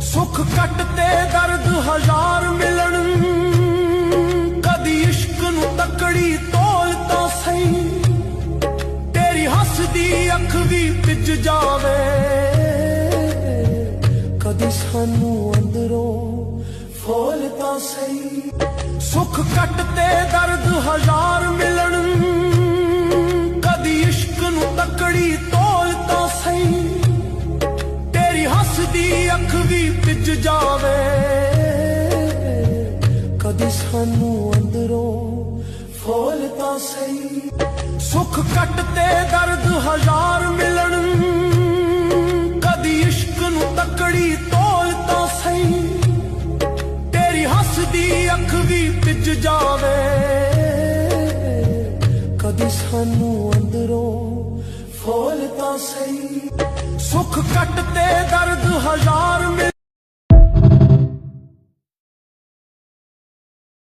सुख कट ते दर्द हजार मिलन, कदी इश्क नू तकड़ी तोल तां सही, तेरी हसदी अख भी पिज जावे, कदी सानू अंदरों फूल तां सही। सुख कट ते दर्द हजार मिलन, कदी इश्क नू तकड़ी तोल तां सही, तेरी हसदी अख भी पिज जावे, कदी सानू अंदरों फूल तां सही। सुख कट ते दर्द हजार मिलन, कदी इश्क नू तकड़ी तोल तां सही, तेरी हसदी अख भी पिज जावे, कदी सानू अंदरों फूल तां सही। सुख कट ते दर्द हजार